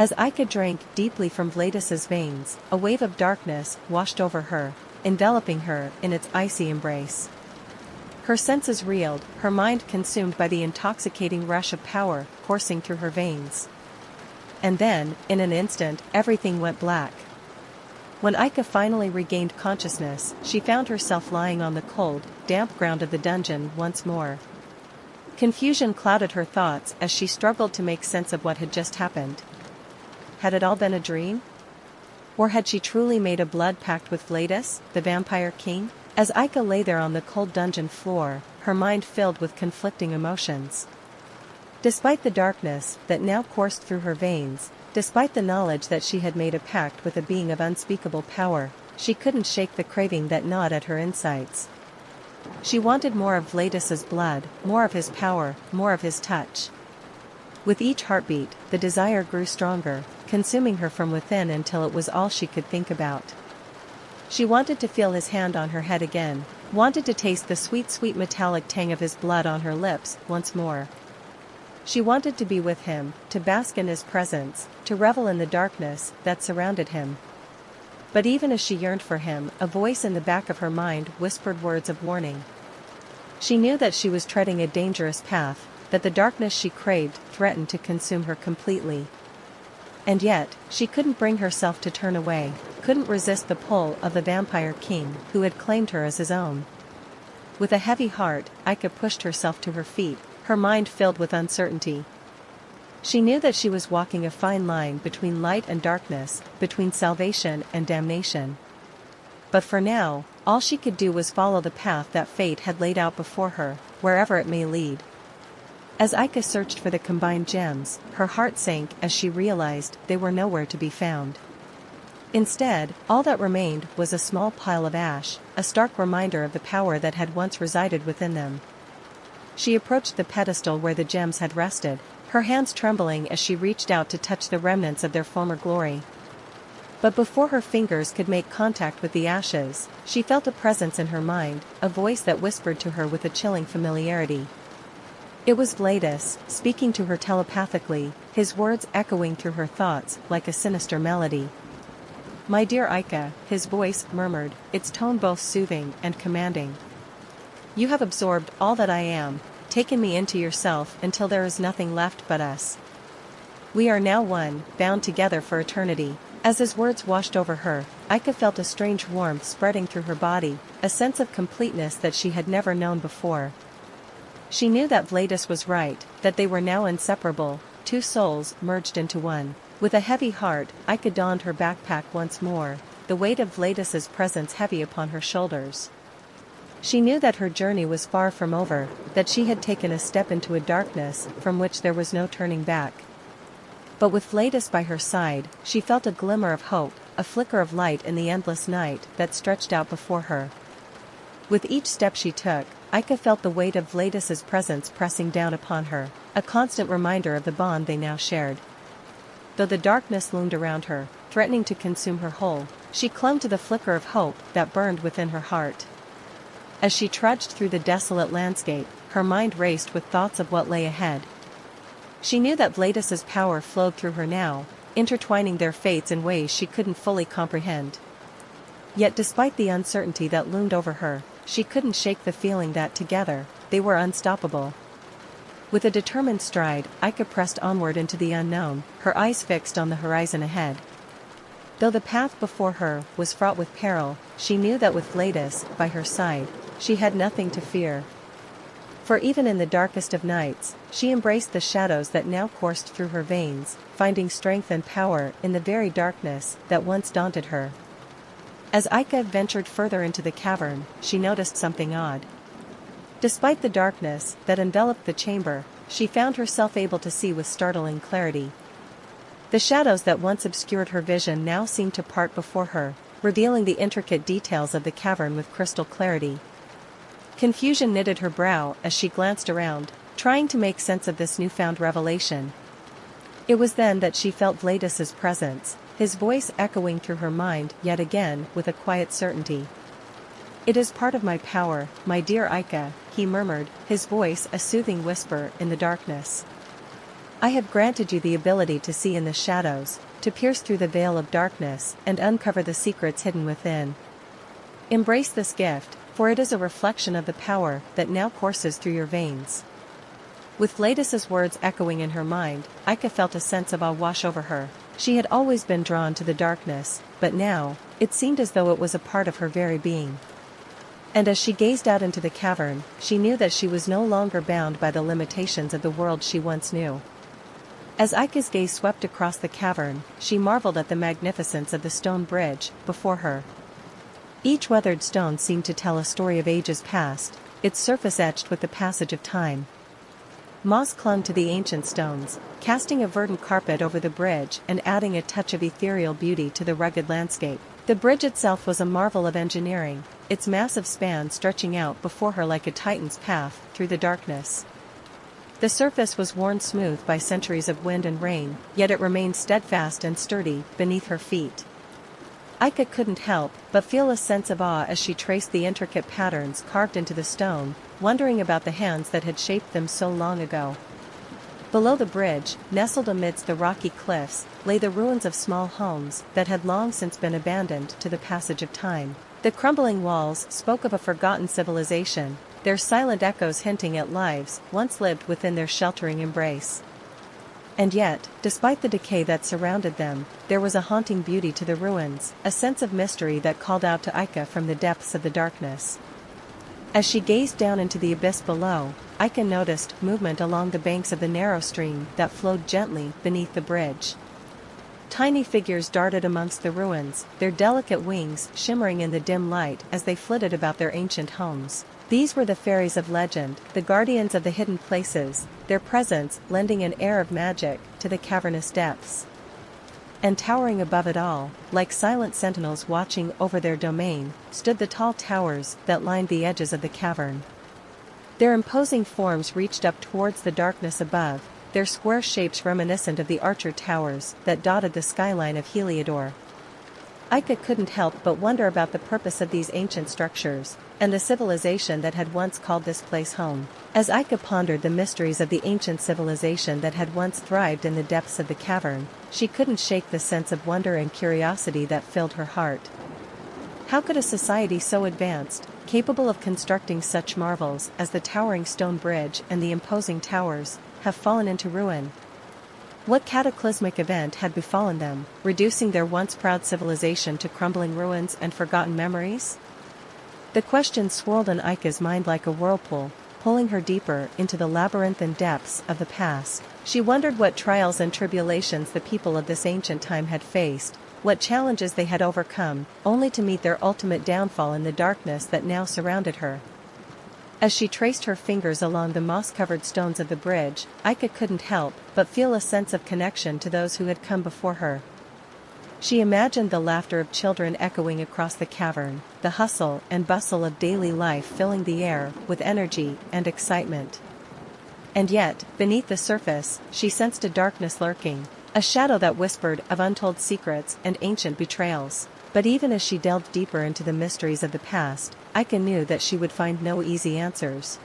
As Ica drank deeply from Vladis's veins, a wave of darkness washed over her, enveloping her in its icy embrace. Her senses reeled, her mind consumed by the intoxicating rush of power coursing through her veins. And then, in an instant, everything went black. When Ica finally regained consciousness, she found herself lying on the cold, damp ground of the dungeon once more. Confusion clouded her thoughts as she struggled to make sense of what had just happened. Had it all been a dream? Or had she truly made a blood pact with Vladis, the Vampire King? As Ica lay there on the cold dungeon floor, her mind filled with conflicting emotions. Despite the darkness that now coursed through her veins, despite the knowledge that she had made a pact with a being of unspeakable power, she couldn't shake the craving that gnawed at her insides. She wanted more of Vladis's blood, more of his power, more of his touch. With each heartbeat, the desire grew stronger, consuming her from within until it was all she could think about. She wanted to feel his hand on her head again, wanted to taste the sweet metallic tang of his blood on her lips once more. She wanted to be with him, to bask in his presence, to revel in the darkness that surrounded him. But even as she yearned for him, a voice in the back of her mind whispered words of warning. She knew that she was treading a dangerous path, that the darkness she craved threatened to consume her completely. And yet, she couldn't bring herself to turn away, couldn't resist the pull of the Vampire King who had claimed her as his own. With a heavy heart, Ica pushed herself to her feet, her mind filled with uncertainty. She knew that she was walking a fine line between light and darkness, between salvation and damnation. But for now, all she could do was follow the path that fate had laid out before her, wherever it may lead. As Ica searched for the combined gems, her heart sank as she realized they were nowhere to be found. Instead, all that remained was a small pile of ash, a stark reminder of the power that had once resided within them. She approached the pedestal where the gems had rested, her hands trembling as she reached out to touch the remnants of their former glory. But before her fingers could make contact with the ashes, she felt a presence in her mind, a voice that whispered to her with a chilling familiarity. It was Vladis, speaking to her telepathically, his words echoing through her thoughts like a sinister melody. "My dear Ica," his voice murmured, its tone both soothing and commanding. "You have absorbed all that I am, taken me into yourself until there is nothing left but us. We are now one, bound together for eternity." As his words washed over her, Ica felt a strange warmth spreading through her body, a sense of completeness that she had never known before. She knew that Vladis was right, that they were now inseparable, two souls merged into one. With a heavy heart, Ica donned her backpack once more, the weight of Vladis's presence heavy upon her shoulders. She knew that her journey was far from over, that she had taken a step into a darkness from which there was no turning back. But with Vladis by her side, she felt a glimmer of hope, a flicker of light in the endless night that stretched out before her. With each step she took, Ica felt the weight of Vladis's presence pressing down upon her, a constant reminder of the bond they now shared. Though the darkness loomed around her, threatening to consume her whole, she clung to the flicker of hope that burned within her heart. As she trudged through the desolate landscape, her mind raced with thoughts of what lay ahead. She knew that Vladis's power flowed through her now, intertwining their fates in ways she couldn't fully comprehend. Yet despite the uncertainty that loomed over her, she couldn't shake the feeling that together, they were unstoppable. With a determined stride, Ica pressed onward into the unknown, her eyes fixed on the horizon ahead. Though the path before her was fraught with peril, she knew that with Vladis by her side, she had nothing to fear. For even in the darkest of nights, she embraced the shadows that now coursed through her veins, finding strength and power in the very darkness that once daunted her. As Ica ventured further into the cavern, she noticed something odd. Despite the darkness that enveloped the chamber, she found herself able to see with startling clarity. The shadows that once obscured her vision now seemed to part before her, revealing the intricate details of the cavern with crystal clarity. Confusion knitted her brow as she glanced around, trying to make sense of this newfound revelation. It was then that she felt Vladis's presence, his voice echoing through her mind yet again with a quiet certainty. "It is part of my power, my dear Ica," he murmured, his voice a soothing whisper in the darkness. I have granted you the ability to see in the shadows, to pierce through the veil of darkness and uncover the secrets hidden within. Embrace this gift, for it is a reflection of the power that now courses through your veins." With Vladis's words echoing in her mind, Aika felt a sense of awe wash over her. She had always been drawn to the darkness, but now, it seemed as though it was a part of her very being. And as she gazed out into the cavern, she knew that she was no longer bound by the limitations of the world she once knew. As Aika's gaze swept across the cavern, she marveled at the magnificence of the stone bridge before her. Each weathered stone seemed to tell a story of ages past, its surface etched with the passage of time. Moss clung to the ancient stones, casting a verdant carpet over the bridge and adding a touch of ethereal beauty to the rugged landscape. The bridge itself was a marvel of engineering, its massive span stretching out before her like a titan's path through the darkness. The surface was worn smooth by centuries of wind and rain, yet it remained steadfast and sturdy beneath her feet. Aika couldn't help but feel a sense of awe as she traced the intricate patterns carved into the stone, wondering about the hands that had shaped them so long ago. Below the bridge, nestled amidst the rocky cliffs, lay the ruins of small homes that had long since been abandoned to the passage of time. The crumbling walls spoke of a forgotten civilization, their silent echoes hinting at lives once lived within their sheltering embrace. And yet, despite the decay that surrounded them, there was a haunting beauty to the ruins, a sense of mystery that called out to Aika from the depths of the darkness. As she gazed down into the abyss below, Aika noticed movement along the banks of the narrow stream that flowed gently beneath the bridge. Tiny figures darted amongst the ruins, their delicate wings shimmering in the dim light as they flitted about their ancient homes. These were the fairies of legend, the guardians of the hidden places, their presence lending an air of magic to the cavernous depths. And towering above it all, like silent sentinels watching over their domain, stood the tall towers that lined the edges of the cavern. Their imposing forms reached up towards the darkness above, their square shapes reminiscent of the Archer Towers that dotted the skyline of Heliodor. Aika couldn't help but wonder about the purpose of these ancient structures, and the civilization that had once called this place home. As Aika pondered the mysteries of the ancient civilization that had once thrived in the depths of the cavern, she couldn't shake the sense of wonder and curiosity that filled her heart. How could a society so advanced, capable of constructing such marvels as the towering stone bridge and the imposing towers, have fallen into ruin? What cataclysmic event had befallen them, reducing their once proud civilization to crumbling ruins and forgotten memories? The question swirled in Aika's mind like a whirlpool, pulling her deeper into the labyrinthine depths of the past. She wondered what trials and tribulations the people of this ancient time had faced, what challenges they had overcome, only to meet their ultimate downfall in the darkness that now surrounded her. As she traced her fingers along the moss-covered stones of the bridge, Aika couldn't help but feel a sense of connection to those who had come before her. She imagined the laughter of children echoing across the cavern, the hustle and bustle of daily life filling the air with energy and excitement. And yet, beneath the surface, she sensed a darkness lurking, a shadow that whispered of untold secrets and ancient betrayals. But even as she delved deeper into the mysteries of the past, Aika knew that she would find no easy answers.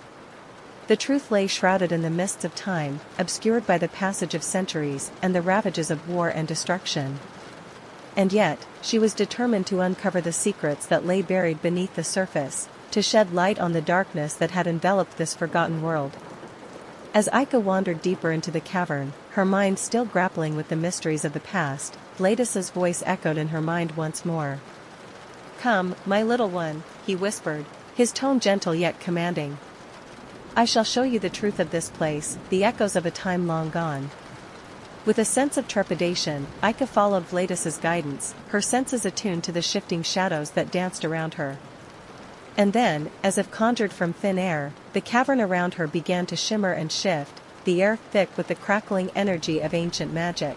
The truth lay shrouded in the mists of time, obscured by the passage of centuries and the ravages of war and destruction. And yet, she was determined to uncover the secrets that lay buried beneath the surface, to shed light on the darkness that had enveloped this forgotten world. As Aika wandered deeper into the cavern, her mind still grappling with the mysteries of the past, Vladis's voice echoed in her mind once more. "Come, my little one," he whispered, his tone gentle yet commanding. "I shall show you the truth of this place, the echoes of a time long gone." With a sense of trepidation, Aika followed Vladis's guidance, her senses attuned to the shifting shadows that danced around her. And then, as if conjured from thin air, the cavern around her began to shimmer and shift, the air thick with the crackling energy of ancient magic.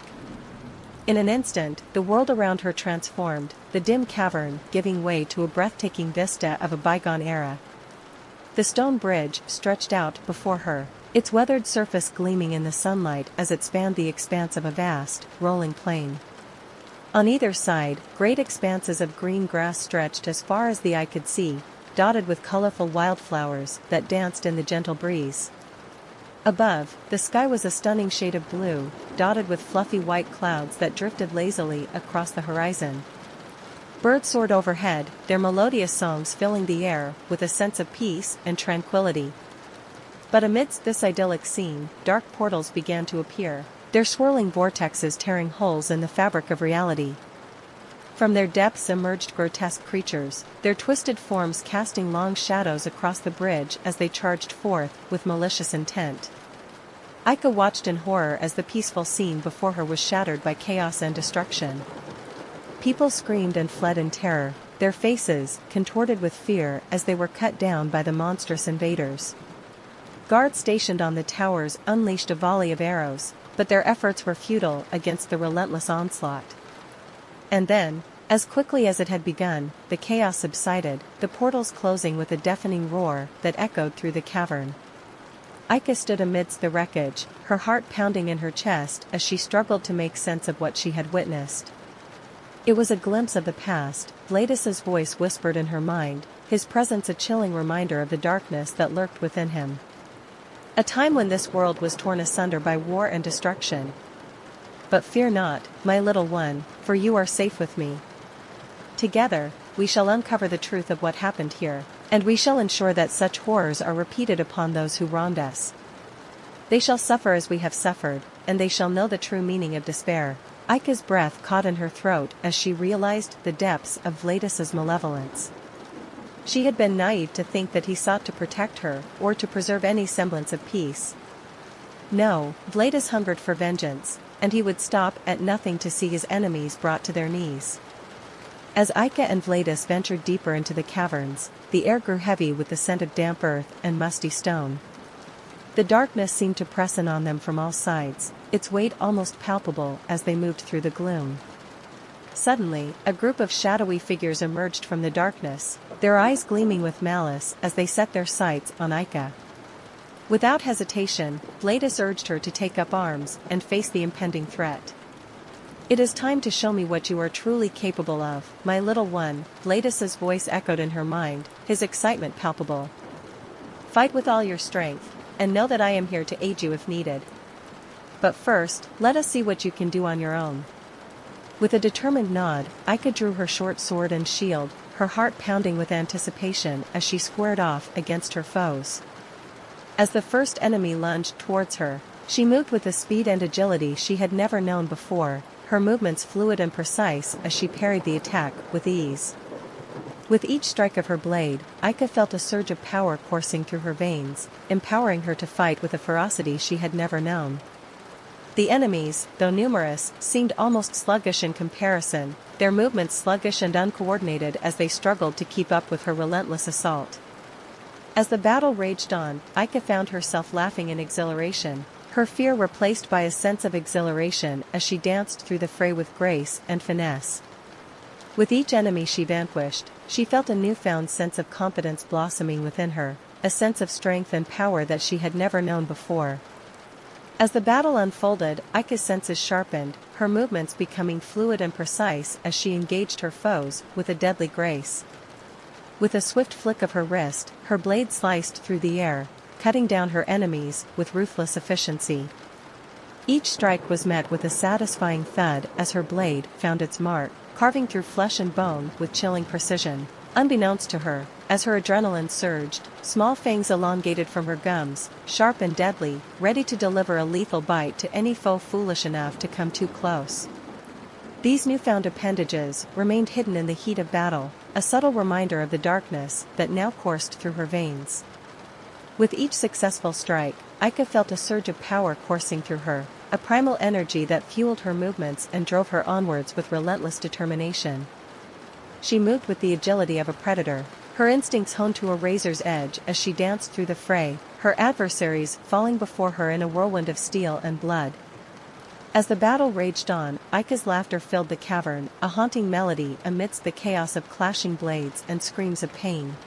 In an instant, the world around her transformed, the dim cavern giving way to a breathtaking vista of a bygone era. The stone bridge stretched out before her, its weathered surface gleaming in the sunlight as it spanned the expanse of a vast, rolling plain. On either side, great expanses of green grass stretched as far as the eye could see, dotted with colorful wildflowers that danced in the gentle breeze. Above, the sky was a stunning shade of blue, dotted with fluffy white clouds that drifted lazily across the horizon. Birds soared overhead, their melodious songs filling the air with a sense of peace and tranquility. But amidst this idyllic scene, dark portals began to appear, their swirling vortexes tearing holes in the fabric of reality. From their depths emerged grotesque creatures, their twisted forms casting long shadows across the bridge as they charged forth with malicious intent. Aika watched in horror as the peaceful scene before her was shattered by chaos and destruction. People screamed and fled in terror, their faces contorted with fear as they were cut down by the monstrous invaders. Guards stationed on the towers unleashed a volley of arrows, but their efforts were futile against the relentless onslaught. And then, as quickly as it had begun, the chaos subsided, the portals closing with a deafening roar that echoed through the cavern. Aika stood amidst the wreckage, her heart pounding in her chest as she struggled to make sense of what she had witnessed. It was a glimpse of the past, Vladis's voice whispered in her mind, his presence a chilling reminder of the darkness that lurked within him. A time when this world was torn asunder by war and destruction. But fear not, my little one, for you are safe with me. Together, we shall uncover the truth of what happened here, and we shall ensure that such horrors are repeated upon those who wronged us. They shall suffer as we have suffered, and they shall know the true meaning of despair. Aika's breath caught in her throat as she realized the depths of Vladis's malevolence. She had been naive to think that he sought to protect her, or to preserve any semblance of peace. No, Vladis hungered for vengeance, and he would stop at nothing to see his enemies brought to their knees. As Aika and Vladis ventured deeper into the caverns, the air grew heavy with the scent of damp earth and musty stone. The darkness seemed to press in on them from all sides, its weight almost palpable as they moved through the gloom. Suddenly, a group of shadowy figures emerged from the darkness, their eyes gleaming with malice as they set their sights on Aika. Without hesitation, Vladis urged her to take up arms and face the impending threat. It is time to show me what you are truly capable of, my little one, Vladis's voice echoed in her mind, his excitement palpable. Fight with all your strength, and know that I am here to aid you if needed. But first, let us see what you can do on your own. With a determined nod, Aika drew her short sword and shield, her heart pounding with anticipation as she squared off against her foes. As the first enemy lunged towards her, she moved with a speed and agility she had never known before, her movements fluid and precise as she parried the attack with ease. With each strike of her blade, Aika felt a surge of power coursing through her veins, empowering her to fight with a ferocity she had never known. The enemies, though numerous, seemed almost sluggish in comparison, their movements sluggish and uncoordinated as they struggled to keep up with her relentless assault. As the battle raged on, Aika found herself laughing in exhilaration, her fear replaced by a sense of exhilaration as she danced through the fray with grace and finesse. With each enemy she vanquished, she felt a newfound sense of confidence blossoming within her, a sense of strength and power that she had never known before. As the battle unfolded, Aika's senses sharpened, her movements becoming fluid and precise as she engaged her foes with a deadly grace. With a swift flick of her wrist, her blade sliced through the air, cutting down her enemies with ruthless efficiency. Each strike was met with a satisfying thud as her blade found its mark, carving through flesh and bone with chilling precision. Unbeknownst to her, as her adrenaline surged, small fangs elongated from her gums, sharp and deadly, ready to deliver a lethal bite to any foe foolish enough to come too close. These newfound appendages remained hidden in the heat of battle, a subtle reminder of the darkness that now coursed through her veins. With each successful strike, Aika felt a surge of power coursing through her, a primal energy that fueled her movements and drove her onwards with relentless determination. She moved with the agility of a predator, her instincts honed to a razor's edge as she danced through the fray, her adversaries falling before her in a whirlwind of steel and blood. As the battle raged on, Aika's laughter filled the cavern, a haunting melody amidst the chaos of clashing blades and screams of pain.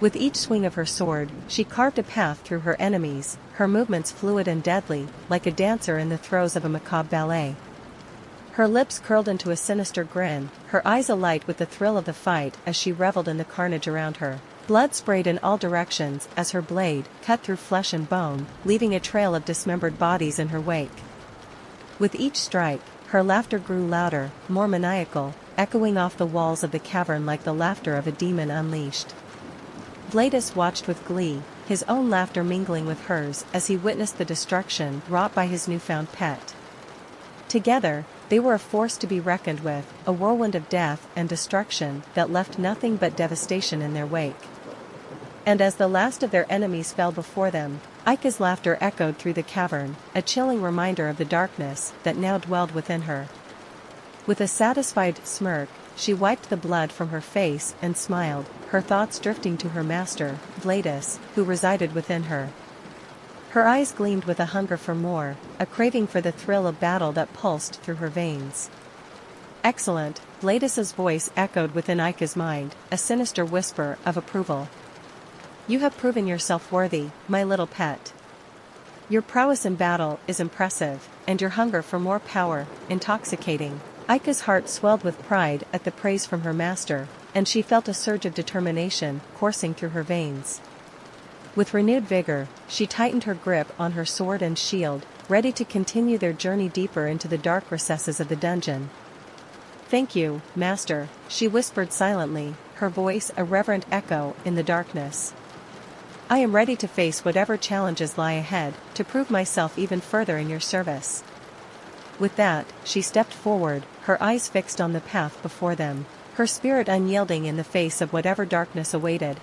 With each swing of her sword, she carved a path through her enemies, her movements fluid and deadly, like a dancer in the throes of a macabre ballet. Her lips curled into a sinister grin, her eyes alight with the thrill of the fight as she reveled in the carnage around her. Blood sprayed in all directions as her blade cut through flesh and bone, leaving a trail of dismembered bodies in her wake. With each strike, her laughter grew louder, more maniacal, echoing off the walls of the cavern like the laughter of a demon unleashed. Vladis watched with glee, his own laughter mingling with hers as he witnessed the destruction wrought by his newfound pet. Together, they were a force to be reckoned with, a whirlwind of death and destruction that left nothing but devastation in their wake. And as the last of their enemies fell before them, Aika's laughter echoed through the cavern, a chilling reminder of the darkness that now dwelled within her. With a satisfied smirk, she wiped the blood from her face and smiled, her thoughts drifting to her master, Vladis, who resided within her. Her eyes gleamed with a hunger for more, a craving for the thrill of battle that pulsed through her veins. Excellent, Vladis's voice echoed within Aika's mind, a sinister whisper of approval. You have proven yourself worthy, my little pet. Your prowess in battle is impressive, and your hunger for more power, intoxicating. Aika's heart swelled with pride at the praise from her master, and she felt a surge of determination coursing through her veins. With renewed vigor, she tightened her grip on her sword and shield, ready to continue their journey deeper into the dark recesses of the dungeon. Thank you, master, she whispered silently, her voice a reverent echo in the darkness. I am ready to face whatever challenges lie ahead, to prove myself even further in your service. With that, she stepped forward, her eyes fixed on the path before them, her spirit unyielding in the face of whatever darkness awaited.